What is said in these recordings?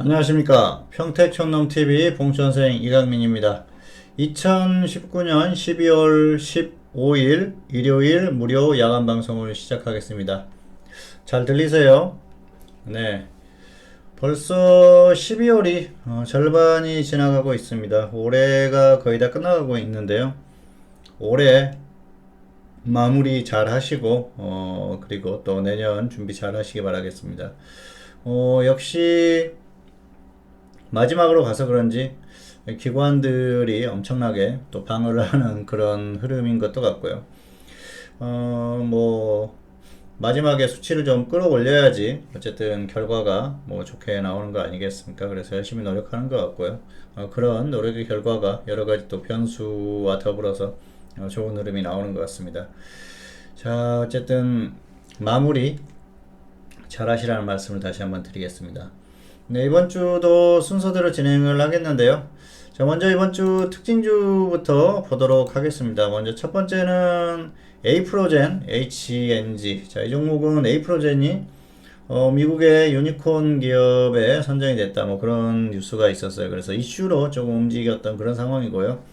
안녕하십니까. 평택촌놈TV 봉천생 이강민입니다. 2019년 12월 15일 일요일 무료 야간 방송을 시작하겠습니다. 잘 들리세요? 네. 벌써 12월이 절반이 지나가고 있습니다. 올해가 거의 다 끝나가고 있는데요. 올해 마무리 잘 하시고 그리고 또 내년 준비 잘 하시기 바라겠습니다. 역시 마지막으로 가서 그런지 기관들이 엄청나게 또 방어를 하는 그런 흐름인 것도 같고요. 뭐 마지막에 수치를 좀 끌어올려야지 어쨌든 결과가 뭐 좋게 나오는 거 아니겠습니까? 그래서 열심히 노력하는 것 같고요. 그런 노력의 결과가 여러 가지 또 변수와 더불어서 좋은 흐름이 나오는 것 같습니다. 자, 어쨌든 마무리 잘 하시라는 말씀을 다시 한번 드리겠습니다. 네, 이번 주도 순서대로 진행을 하겠는데요. 자, 먼저 이번 주 특징주부터 보도록 하겠습니다. 먼저 첫 번째는 에이프로젠, HNG. 자, 이 종목은 에이프로젠이 미국의 유니콘 기업에 선정이 됐다. 뭐 그런 뉴스가 있었어요. 그래서 이슈로 조금 움직였던 그런 상황이고요.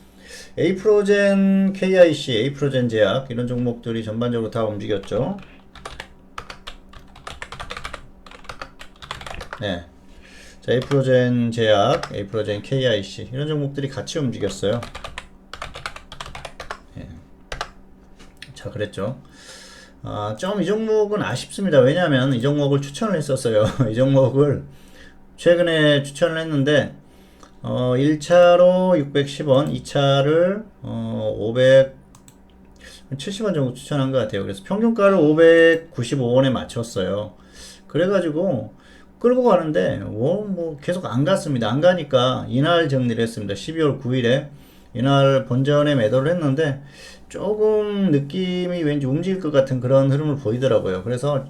에이프로젠 KIC, 에이프로젠 제약 이런 종목들이 전반적으로 다 움직였죠. 네. 자, 에이프로젠 제약, 에이프로젠 KIC 이런 종목들이 같이 움직였어요. 예. 자, 그랬죠. 좀 이 종목은 아쉽습니다. 왜냐하면 이 종목을 추천을 했었어요. 이 종목을 최근에 추천을 했는데 1차로 610원, 2차를 570원 정도 추천한 것 같아요. 그래서 평균가를 595원에 맞췄어요. 그래가지고 끌고 가는데 뭐 계속 안 갔습니다. 안 가니까 이날 정리를 했습니다. 12월 9일에 이날 본전에 매도를 했는데 조금 느낌이 왠지 움직일 것 같은 그런 흐름을 보이더라고요. 그래서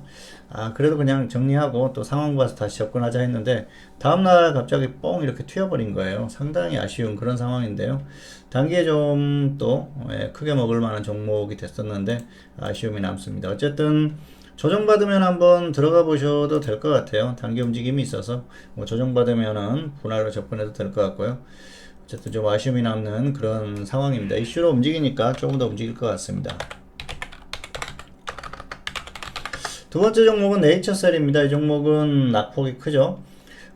그래도 그냥 정리하고 또 상황 봐서 다시 접근하자 했는데 다음날 갑자기 뻥 이렇게 튀어버린 거예요. 상당히 아쉬운 그런 상황인데요. 단기에 좀 또 크게 먹을 만한 종목이 됐었는데 아쉬움이 남습니다. 어쨌든 조정받으면 한번 들어가 보셔도 될 것 같아요. 단기 움직임이 있어서 뭐 조정받으면은 분할로 접근해도 될 것 같고요. 어쨌든 좀 아쉬움이 남는 그런 상황입니다. 이슈로 움직이니까 조금 더 움직일 것 같습니다. 두 번째 종목은 네이처셀입니다. 이 종목은 낙폭이 크죠.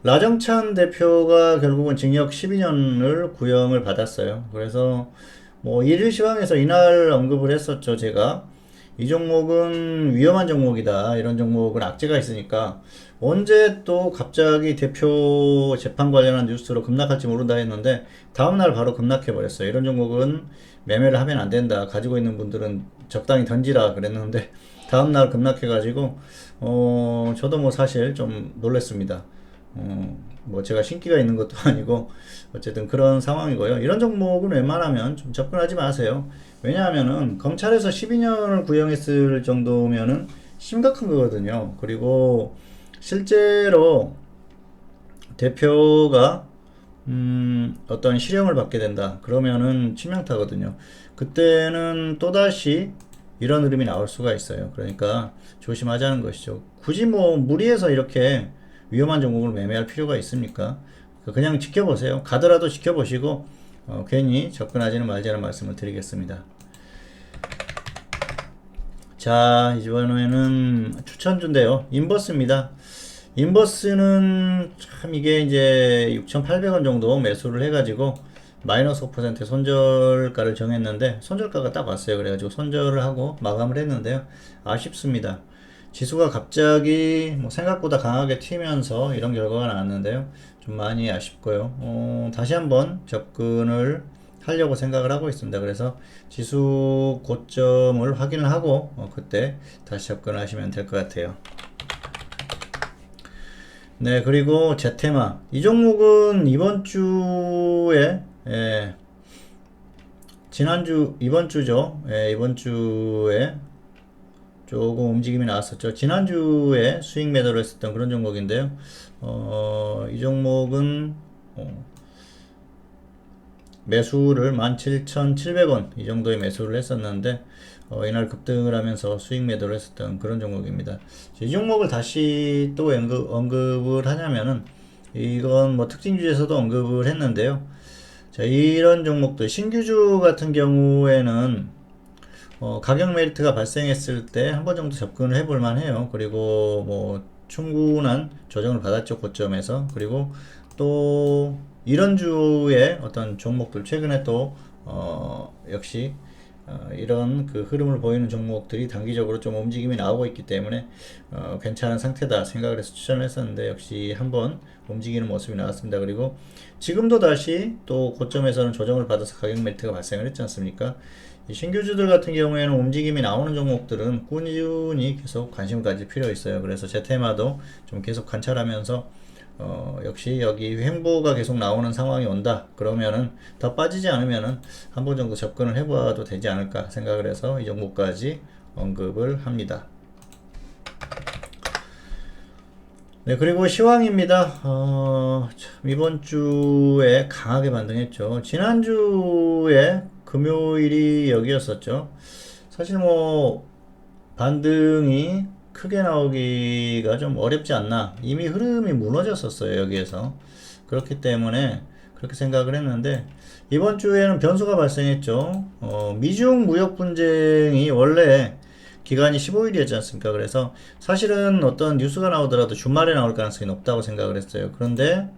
라정찬 대표가 결국은 징역 12년을 구형을 받았어요. 그래서 뭐 일일 시황에서 이날 언급을 했었죠. 제가 이 종목은 위험한 종목이다. 이런 종목은 악재가 있으니까 언제 또 갑자기 대표 재판 관련한 뉴스로 급락할지 모른다 했는데 다음날 바로 급락해 버렸어요. 이런 종목은 매매를 하면 안 된다. 가지고 있는 분들은 적당히 던지라 그랬는데 다음날 급락해 가지고 저도 뭐 사실 좀 놀랐습니다. 뭐 제가 신기가 있는 것도 아니고 어쨌든 그런 상황이고요. 이런 종목은 웬만하면 좀 접근하지 마세요. 왜냐하면은 검찰에서 12년을 구형했을 정도면은 심각한 거거든요. 그리고 실제로 대표가 어떤 실형을 받게 된다. 그러면은 치명타거든요. 그때는 또다시 이런 흐름이 나올 수가 있어요. 그러니까 조심하자는 것이죠. 굳이 뭐 무리해서 이렇게 위험한 종목을 매매할 필요가 있습니까? 그냥 지켜보세요. 가더라도 지켜보시고 괜히 접근하지는 말자는 말씀을 드리겠습니다. 자, 이번에는 추천주인데요. 인버스입니다. 인버스는 참 이게 이제 6,800원 정도 매수를 해가지고 마이너스 5% 손절가를 정했는데 손절가가 딱 왔어요. 그래가지고 손절을 하고 마감을 했는데요. 아쉽습니다. 지수가 갑자기 뭐 생각보다 강하게 튀면서 이런 결과가 나왔는데요. 좀 많이 아쉽고요. 다시 한번 접근을 하려고 생각을 하고 있습니다. 그래서 지수 고점을 확인을 하고 그때 다시 접근을 하시면 될 것 같아요. 네, 그리고 제테마 이 종목은 이번 주에 지난주 이번 주죠. 이번 주에 조금 움직임이 나왔었죠. 지난주에 수익 매도를 했었던 그런 종목인데요. 이 종목은 매수를 17,700원 이 정도의 매수를 했었는데 이날 급등을 하면서 수익 매도를 했었던 그런 종목입니다. 이 종목을 다시 또 언급을 하냐면은 이건 뭐 특징주에서도 언급을 했는데요. 자, 이런 종목들 신규주 같은 경우에는 가격 메리트가 발생했을 때 한 번 정도 접근을 해볼 만해요. 그리고 뭐 충분한 조정을 받았죠, 고점에서. 그리고 또 이런 주의 어떤 종목들 최근에 또 역시 이런 그 흐름을 보이는 종목들이 단기적으로 좀 움직임이 나오고 있기 때문에 괜찮은 상태다 생각을 해서 추천을 했었는데 역시 한번 움직이는 모습이 나왔습니다. 그리고 지금도 다시 또 고점에서는 조정을 받아서 가격 메리트가 발생을 했지 않습니까? 이 신규주들 같은 경우에는 움직임이 나오는 종목들은 꾸준히 계속 관심을 가질 필요가 있어요. 그래서 제 테마도 좀 계속 관찰하면서 역시 여기 횡보가 계속 나오는 상황이 온다 그러면은 더 빠지지 않으면은 한 번 정도 접근을 해봐도 되지 않을까 생각을 해서 이 종목까지 언급을 합니다. 네, 그리고 시황입니다. 참 이번 주에 강하게 반등했죠. 지난주에 금요일이 여기였었죠. 사실 뭐 반등이 크게 나오기가 좀 어렵지 않나. 이미 흐름이 무너졌었어요, 여기에서. 그렇기 때문에 그렇게 생각을 했는데, 이번 주에는 변수가 발생했죠. 미중 무역 분쟁이 원래 기간이 15일이었지 않습니까? 그래서 사실은 어떤 뉴스가 나오더라도 주말에 나올 가능성이 높다고 생각을 했어요. 그런데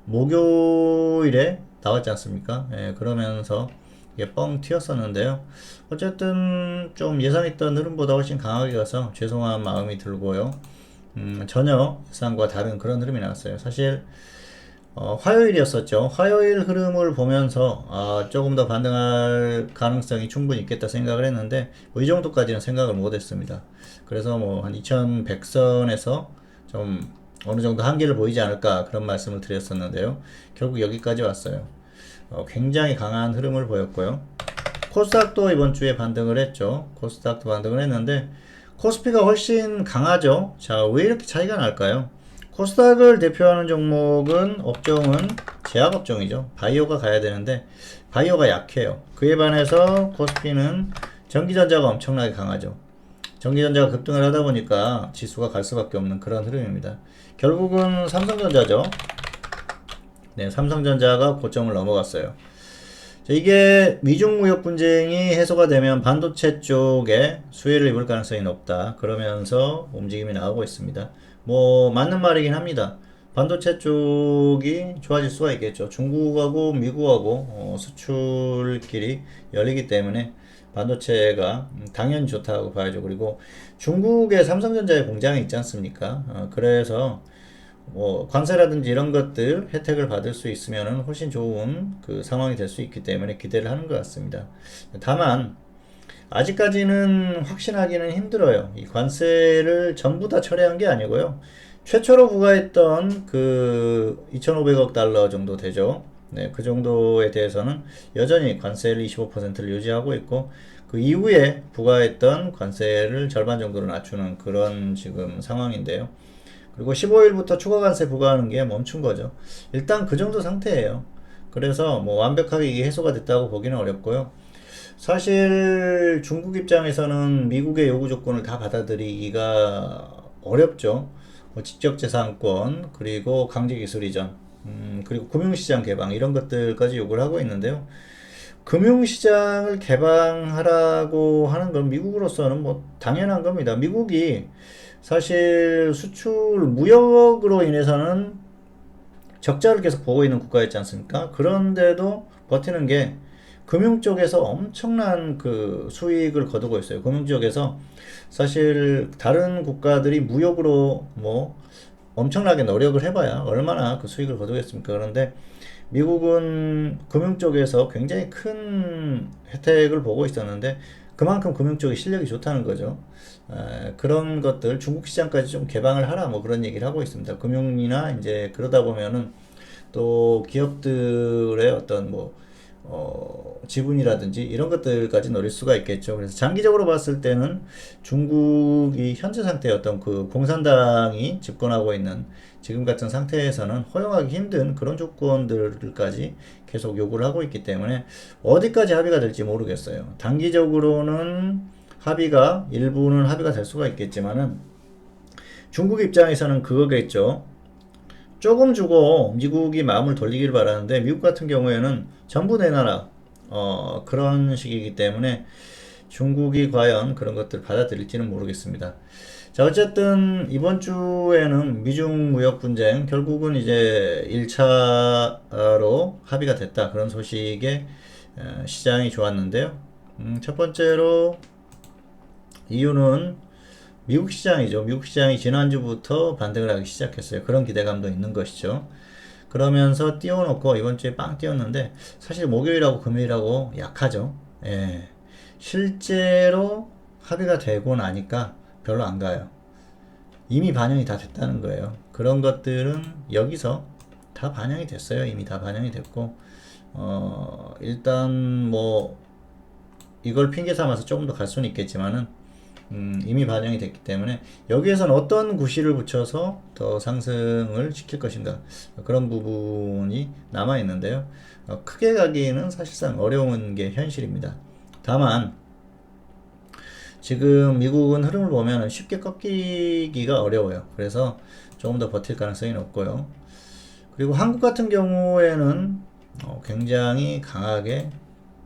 목요일에 나왔지 않습니까? 예, 그러면서 이게 뻥 튀었었는데요. 어쨌든 좀 예상했던 흐름보다 훨씬 강하게 가서 죄송한 마음이 들고요. 전혀 예상과 다른 그런 흐름이 나왔어요. 사실 화요일이었었죠. 화요일 흐름을 보면서 조금 더 반등할 가능성이 충분히 있겠다 생각을 했는데 뭐 이 정도까지는 생각을 못했습니다. 그래서 뭐 한 2100선에서 좀 어느 정도 한계를 보이지 않을까 그런 말씀을 드렸었는데요. 결국 여기까지 왔어요. 굉장히 강한 흐름을 보였고요. 코스닥도 이번 주에 반등을 했죠. 코스닥도 반등을 했는데 코스피가 훨씬 강하죠. 자, 왜 이렇게 차이가 날까요? 코스닥을 대표하는 종목은 업종은 제약업종이죠. 바이오가 가야 되는데 바이오가 약해요. 그에 반해서 코스피는 전기전자가 엄청나게 강하죠. 전기전자가 급등을 하다 보니까 지수가 갈 수밖에 없는 그런 흐름입니다. 결국은 삼성전자죠. 네, 삼성전자가 고점을 넘어갔어요. 자, 이게 미중 무역 분쟁이 해소가 되면 반도체 쪽에 수혜를 입을 가능성이 높다. 그러면서 움직임이 나오고 있습니다. 뭐 맞는 말이긴 합니다. 반도체 쪽이 좋아질 수가 있겠죠. 중국하고 미국하고 수출길이 열리기 때문에 반도체가 당연히 좋다고 봐야죠. 그리고 중국에 삼성전자의 공장이 있지 않습니까? 그래서 뭐 관세라든지 이런 것들 혜택을 받을 수 있으면은 훨씬 좋은 그 상황이 될 수 있기 때문에 기대를 하는 것 같습니다. 다만 아직까지는 확신하기는 힘들어요. 이 관세를 전부 다 철회한 게 아니고요. 최초로 부과했던 그 2,500억 달러 정도 되죠. 네, 그 정도에 대해서는 여전히 관세를 25%를 유지하고 있고 그 이후에 부과했던 관세를 절반 정도로 낮추는 그런 지금 상황인데요. 그리고 15일부터 추가 관세 부과하는 게 멈춘 거죠. 일단 그 정도 상태예요. 그래서 뭐 완벽하게 이게 해소가 됐다고 보기는 어렵고요. 사실 중국 입장에서는 미국의 요구 조건을 다 받아들이기가 어렵죠. 뭐 지적재산권, 그리고 강제기술 이전, 그리고 금융시장 개방 이런 것들까지 요구를 하고 있는데요. 금융시장을 개방하라고 하는 건 미국으로서는 뭐 당연한 겁니다. 미국이 사실 수출 무역으로 인해서는 적자를 계속 보고 있는 국가였지 않습니까? 그런데도 버티는 게 금융 쪽에서 엄청난 그 수익을 거두고 있어요. 금융 쪽에서 사실 다른 국가들이 무역으로 뭐 엄청나게 노력을 해봐야 얼마나 그 수익을 거두겠습니까? 그런데 미국은 금융 쪽에서 굉장히 큰 혜택을 보고 있었는데 그만큼 금융 쪽이 실력이 좋다는 거죠. 그런 것들 중국 시장까지 좀 개방을 하라 뭐 그런 얘기를 하고 있습니다. 금융이나 이제 그러다 보면은 또 기업들의 어떤 뭐 지분이라든지 이런 것들까지 노릴 수가 있겠죠. 그래서 장기적으로 봤을 때는 중국이 현재 상태의 어떤 그 공산당이 집권하고 있는 지금 같은 상태에서는 허용하기 힘든 그런 조건들까지 계속 요구를 하고 있기 때문에 어디까지 합의가 될지 모르겠어요. 단기적으로는 합의가 일부는 합의가 될 수가 있겠지만은 중국 입장에서는 그거겠죠. 조금 주고 미국이 마음을 돌리기를 바라는데 미국 같은 경우에는 전부 내놔라 그런 식이기 때문에 중국이 과연 그런 것들 받아들일지는 모르겠습니다. 자, 어쨌든 이번 주에는 미중 무역 분쟁 결국은 이제 1차로 합의가 됐다 그런 소식에 시장이 좋았는데요. 첫 번째로 이유는 미국 시장이죠. 미국 시장이 지난주부터 반등을 하기 시작했어요. 그런 기대감도 있는 것이죠. 그러면서 띄워놓고 이번 주에 빵 띄웠는데 사실 목요일하고 금요일하고 약하죠. 예. 실제로 합의가 되고 나니까 별로 안 가요. 이미 반영이 다 됐다는 거예요. 그런 것들은 여기서 다 반영이 됐어요. 이미 다 반영이 됐고 일단 뭐 이걸 핑계 삼아서 조금 더 갈 수는 있겠지만은 이미 반영이 됐기 때문에 여기에서는 어떤 구실을 붙여서 더 상승을 시킬 것인가 그런 부분이 남아 있는데요. 크게 가기에는 사실상 어려운 게 현실입니다. 다만 지금 미국은 흐름을 보면 쉽게 꺾이기가 어려워요. 그래서 조금 더 버틸 가능성이 높고요. 그리고 한국 같은 경우에는 굉장히 강하게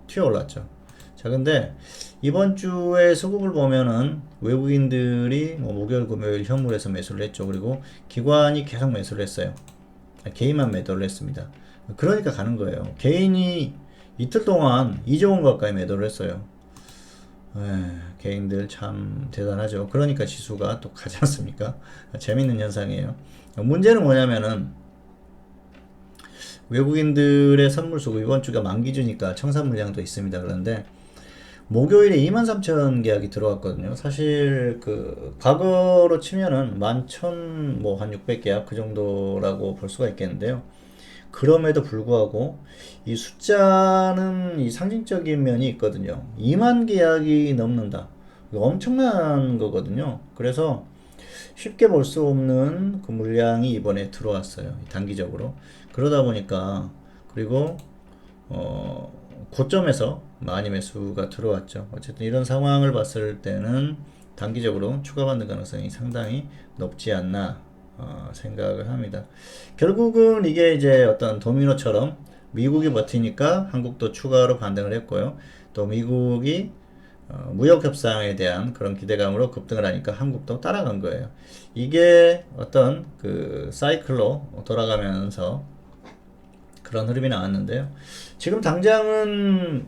튀어 올랐죠. 자, 근데 이번 주에 수급을 보면은 외국인들이 뭐 목요일, 금요일 현물에서 매수를 했죠. 그리고 기관이 계속 매수를 했어요. 개인만 매도를 했습니다. 그러니까 가는 거예요. 개인이 이틀 동안 2조 원 가까이 매도를 했어요. 개인들 참 대단하죠. 그러니까 지수가 또 가지 않습니까? 재밌는 현상이에요. 문제는 뭐냐면은 외국인들의 선물 수급 이번 주가 만기주니까 청산 물량도 있습니다. 그런데 목요일에 23,000 계약이 들어왔거든요. 사실 그 과거로 치면은 11,000 뭐 한 600계약 그 정도라고 볼 수가 있겠는데요. 그럼에도 불구하고 이 숫자는 이 상징적인 면이 있거든요. 2만 계약이 넘는다. 이거 엄청난 거거든요. 그래서 쉽게 볼 수 없는 그 물량이 이번에 들어왔어요. 단기적으로. 그러다 보니까 그리고 고점에서 많이 매수가 들어왔죠. 어쨌든 이런 상황을 봤을 때는 단기적으로 추가받는 가능성이 상당히 높지 않나 생각을 합니다. 결국은 이게 이제 어떤 도미노처럼 미국이 버티니까 한국도 추가로 반등을 했고요. 또 미국이 무역 협상에 대한 그런 기대감으로 급등을 하니까 한국도 따라간 거예요. 이게 어떤 그 사이클로 돌아가면서 그런 흐름이 나왔는데요. 지금 당장은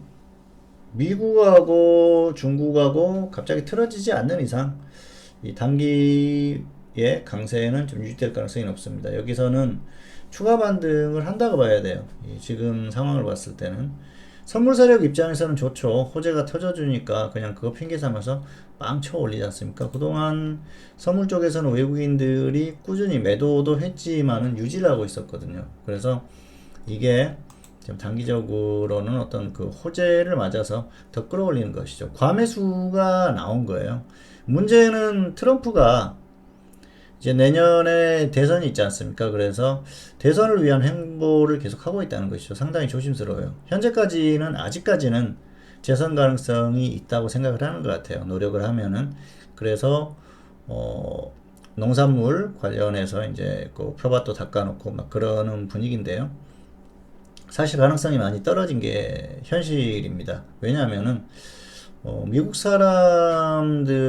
미국하고 중국하고 갑자기 틀어지지 않는 이상 이 단기의 강세는 좀 유지될 가능성이 높습니다. 여기서는 추가 반등을 한다고 봐야 돼요. 지금 상황을 봤을 때는 선물 세력 입장에서는 좋죠. 호재가 터져주니까 그냥 그거 핑계 삼아서 빵 쳐 올리지 않습니까? 그동안 선물 쪽에서는 외국인들이 꾸준히 매도도 했지만은 유지를 하고 있었거든요. 그래서 이게 지금 단기적으로는 어떤 그 호재를 맞아서 더 끌어올리는 것이죠. 과매수가 나온 거예요. 문제는 트럼프가 이제 내년에 대선이 있지 않습니까? 그래서 대선을 위한 행보를 계속 하고 있다는 것이죠. 상당히 조심스러워요. 현재까지는, 아직까지는 재선 가능성이 있다고 생각을 하는 것 같아요. 노력을 하면은. 그래서, 농산물 관련해서 이제 그 표밭도 닦아놓고 막 그러는 분위기인데요. 사실 가능성이 많이 떨어진 게 현실입니다. 왜냐하면은, 미국 사람들도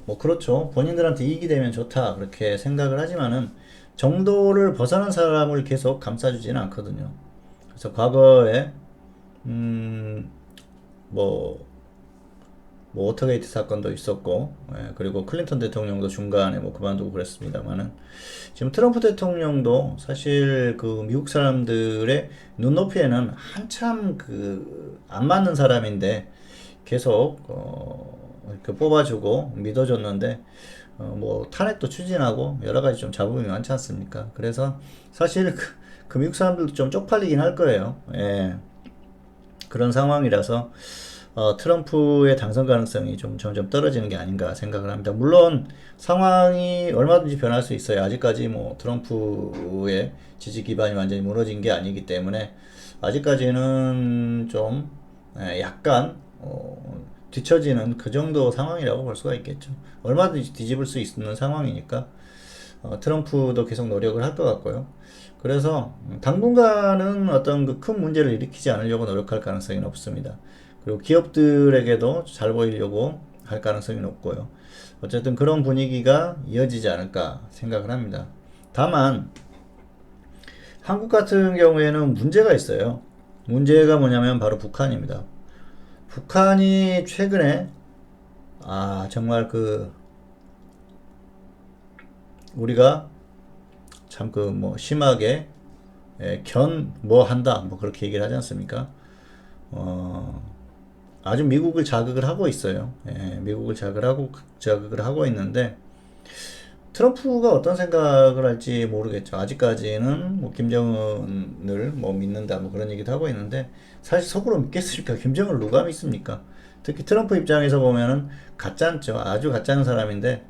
뭐 그렇죠. 본인들한테 이익이 되면 좋다 그렇게 생각을 하지만은 정도를 벗어난 사람을 계속 감싸주지는 않거든요. 그래서 과거에 뭐 워터게이트 사건도 있었고, 그리고 클린턴 대통령도 중간에 뭐 그만두고 그랬습니다만은 지금 트럼프 대통령도 사실 그 미국 사람들의 눈높이에는 한참 그 안 맞는 사람인데 계속 이렇게 뽑아주고 믿어줬는데 뭐 탄핵도 추진하고 여러 가지 좀 잡음이 많지 않습니까? 그래서 사실 그 미국 사람들도 좀 쪽팔리긴 할 거예요. 예. 그런 상황이라서 트럼프의 당선 가능성이 좀 점점 떨어지는 게 아닌가 생각을 합니다. 물론 상황이 얼마든지 변할 수 있어요. 아직까지 뭐 트럼프의 지지 기반이 완전히 무너진 게 아니기 때문에 아직까지는 좀 약간 뒤처지는 그 정도 상황이라고 볼 수가 있겠죠. 얼마든지 뒤집을 수 있는 상황이니까 트럼프도 계속 노력을 할 것 같고요. 그래서 당분간은 어떤 그 큰 문제를 일으키지 않으려고 노력할 가능성이 높습니다. 그리고 기업들에게도 잘 보이려고 할 가능성이 높고요. 어쨌든 그런 분위기가 이어지지 않을까 생각을 합니다. 다만 한국 같은 경우에는 문제가 있어요. 문제가 뭐냐면 바로 북한입니다. 북한이 최근에 정말 우리가 참 심하게 뭐 한다 뭐 그렇게 얘기를 하지 않습니까? 어, 아주 미국을 자극을 하고 있어요. 미국을 자극을 하고 있는데 트럼프가 어떤 생각을 할지 모르겠죠. 아직까지는 뭐 김정은을 뭐 믿는다 뭐 그런 얘기도 하고 있는데 사실 속으로 믿겠습니까? 김정은을 누가 믿습니까? 특히 트럼프 입장에서 보면은 가짜죠. 아주 가짜는 사람인데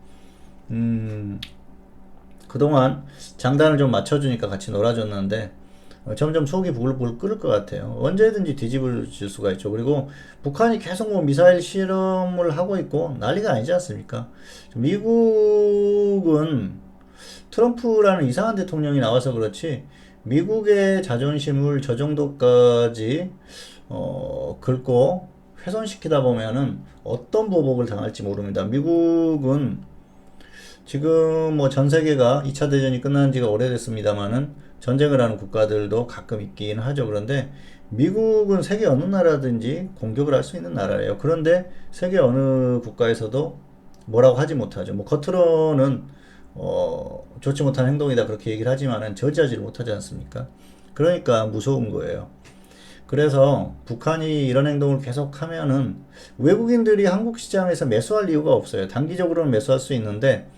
그동안 장단을 좀 맞춰주니까 같이 놀아줬는데 점점 속이 부글부글 끓을 것 같아요. 언제든지 뒤집을 질 수가 있죠. 그리고 북한이 계속 뭐 미사일 실험을 하고 있고 난리가 아니지 않습니까? 미국은 트럼프라는 이상한 대통령이 나와서 그렇지 미국의 자존심을 저 정도까지 긁고 훼손시키다 보면은 어떤 보복을 당할지 모릅니다. 미국은 지금 뭐 전 세계가 2차 대전이 끝난 지가 오래됐습니다만은 전쟁을 하는 국가들도 가끔 있긴 하죠. 그런데 미국은 세계 어느 나라든지 공격을 할 수 있는 나라예요. 그런데 세계 어느 국가에서도 뭐라고 하지 못하죠. 뭐 겉으로는 좋지 못한 행동이다 그렇게 얘기를 하지만은 저지하지를 못하지 않습니까? 그러니까 무서운 거예요. 그래서 북한이 이런 행동을 계속하면은 외국인들이 한국 시장에서 매수할 이유가 없어요. 단기적으로는 매수할 수 있는데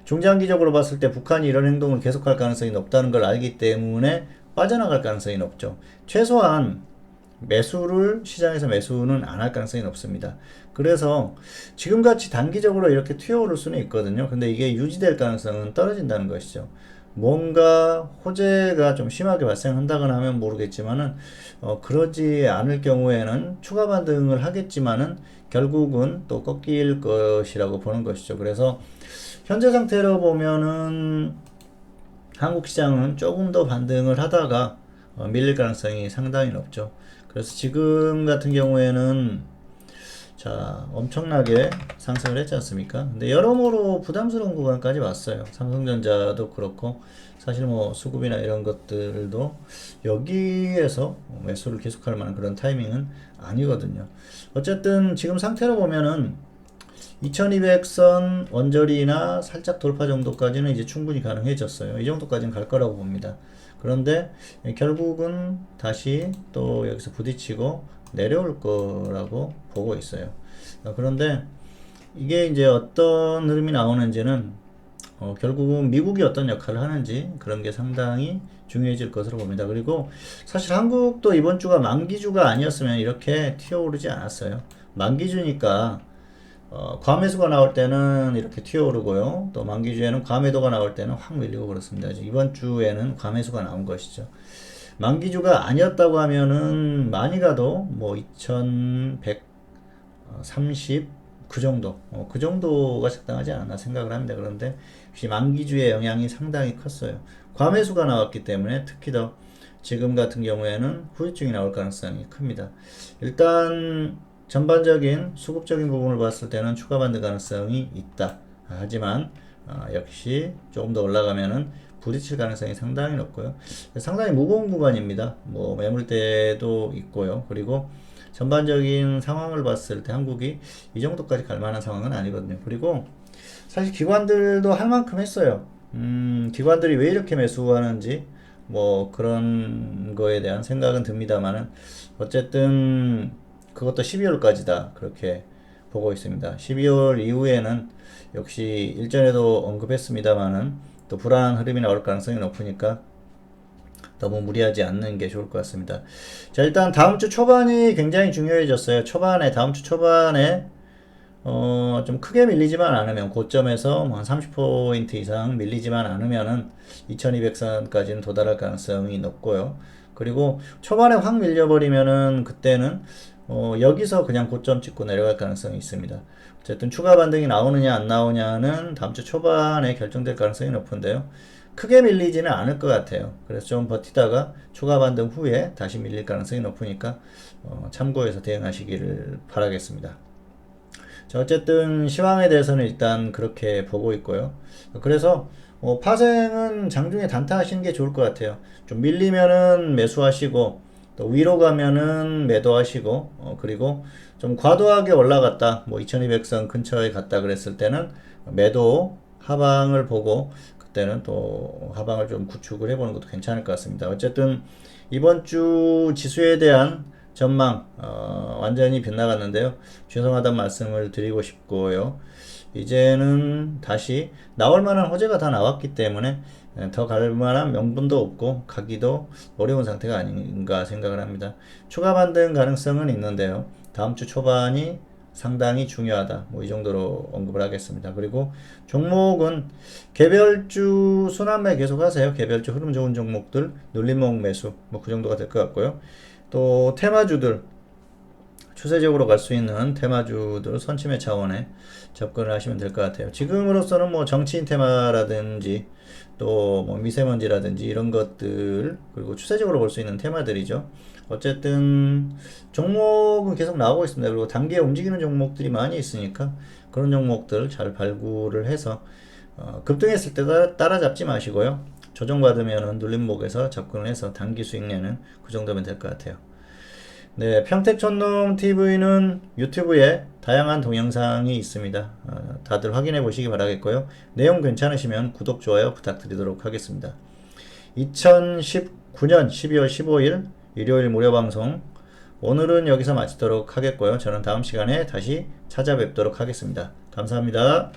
중장기적으로 봤을 때 북한이 이런 행동을 계속할 가능성이 높다는 걸 알기 때문에 빠져나갈 가능성이 높죠. 최소한 시장에서 매수는 안 할 가능성이 높습니다. 그래서 지금같이 단기적으로 이렇게 튀어오를 수는 있거든요. 근데 이게 유지될 가능성은 떨어진다는 것이죠. 뭔가 호재가 좀 심하게 발생한다거나 하면 모르겠지만은 그러지 않을 경우에는 추가 반등을 하겠지만은 결국은 또 꺾일 것이라고 보는 것이죠. 그래서 현재 상태로 보면은 한국 시장은 조금 더 반등을 하다가 밀릴 가능성이 상당히 높죠. 그래서 지금 같은 경우에는 엄청나게 상승을 했지 않습니까? 근데 여러모로 부담스러운 구간까지 왔어요. 삼성전자도 그렇고 사실 뭐 수급이나 이런 것들도 여기에서 매수를 계속할 만한 그런 타이밍은 아니거든요. 어쨌든 지금 상태로 보면은 2200선 언저리나 살짝 돌파 정도까지는 이제 충분히 가능해졌어요. 이 정도까지는 갈 거라고 봅니다. 그런데 결국은 다시 또 여기서 부딪히고 내려올 거라고 보고 있어요. 그런데 이게 이제 어떤 흐름이 나오는지는 결국은 미국이 어떤 역할을 하는지 그런 게 상당히 중요해질 것으로 봅니다. 그리고 사실 한국도 이번 주가 만기주가 아니었으면 이렇게 튀어오르지 않았어요. 만기주니까 과매수가 나올 때는 이렇게 튀어오르고요. 또 만기주에는 과매도가 나올 때는 확 밀리고 그렇습니다. 이번 주에는 과매수가 나온 것이죠. 만기주가 아니었다고 하면은 많이 가도 뭐 2130 그 정도, 그 정도가 적당하지 않나 생각을 합니다. 그런데 역시 만기주의 영향이 상당히 컸어요. 과매수가 나왔기 때문에 특히 더 지금 같은 경우에는 후유증이 나올 가능성이 큽니다. 일단 전반적인 수급적인 부분을 봤을 때는 추가 반등 가능성이 있다. 하지만 역시 조금 더 올라가면은 부딪힐 가능성이 상당히 높고요. 상당히 무거운 구간입니다. 뭐 매물대도 있고요. 그리고 전반적인 상황을 봤을 때 한국이 이 정도까지 갈 만한 상황은 아니거든요. 그리고 사실 기관들도 할 만큼 했어요. 기관들이 왜 이렇게 매수하는지 뭐 그런 거에 대한 생각은 듭니다만은 어쨌든 그것도 12월까지다 그렇게 보고 있습니다. 12월 이후에는 역시 일전에도 언급했습니다만은 또 불안한 흐름이 나올 가능성이 높으니까 너무 무리하지 않는 게 좋을 것 같습니다. 자, 일단 다음 주 초반이 굉장히 중요해졌어요. 다음 주 초반에 좀 크게 밀리지만 않으면 고점에서 한 30포인트 이상 밀리지만 않으면은 2200선까지는 도달할 가능성이 높고요. 그리고 초반에 확 밀려버리면은 그때는 여기서 그냥 고점 찍고 내려갈 가능성이 있습니다. 어쨌든 추가 반등이 나오느냐 안 나오냐는 다음 주 초반에 결정될 가능성이 높은데요. 크게 밀리지는 않을 것 같아요. 그래서 좀 버티다가 추가 반등 후에 다시 밀릴 가능성이 높으니까 참고해서 대응하시기를 바라겠습니다. 자, 어쨌든 시황에 대해서는 일단 그렇게 보고 있고요. 그래서 파생은 장중에 단타하시는 게 좋을 것 같아요. 좀 밀리면은 매수하시고 또 위로 가면은 매도하시고 그리고 좀 과도하게 올라갔다 뭐 2200선 근처에 갔다 그랬을 때는 매도 하방을 보고 그때는 또 하방을 좀 구축을 해보는 것도 괜찮을 것 같습니다. 어쨌든 이번 주 지수에 대한 전망 완전히 빗나갔는데요. 죄송하다는 말씀을 드리고 싶고요. 이제는 다시 나올 만한 호재가 다 나왔기 때문에 더 갈 만한 명분도 없고 가기도 어려운 상태가 아닌가 생각을 합니다. 추가 반등 가능성은 있는데요. 다음 주 초반이 상당히 중요하다. 뭐 이 정도로 언급을 하겠습니다. 그리고 종목은 개별주 순환매 계속 하세요. 개별주 흐름 좋은 종목들 눌림목 매수 뭐 그 정도가 될 것 같고요. 또 테마주들 추세적으로 갈 수 있는 테마주들 선침해 차원에 접근을 하시면 될 것 같아요. 지금으로서는 뭐 정치인 테마라든지 또 뭐 미세먼지라든지 이런 것들 그리고 추세적으로 볼 수 있는 테마들이죠. 어쨌든 종목은 계속 나오고 있습니다. 그리고 단기에 움직이는 종목들이 많이 있으니까 그런 종목들 잘 발굴을 해서 급등했을 때 따라잡지 마시고요. 조정받으면 눌림목에서 접근을 해서 단기 수익 내는 그 정도면 될 것 같아요. 네, 평택촌놈 TV는 유튜브에 다양한 동영상이 있습니다. 다들 확인해 보시기 바라겠고요. 내용 괜찮으시면 구독, 좋아요 부탁드리도록 하겠습니다. 2019년 12월 15일 일요일 무료 방송 오늘은 여기서 마치도록 하겠고요. 저는 다음 시간에 다시 찾아뵙도록 하겠습니다. 감사합니다.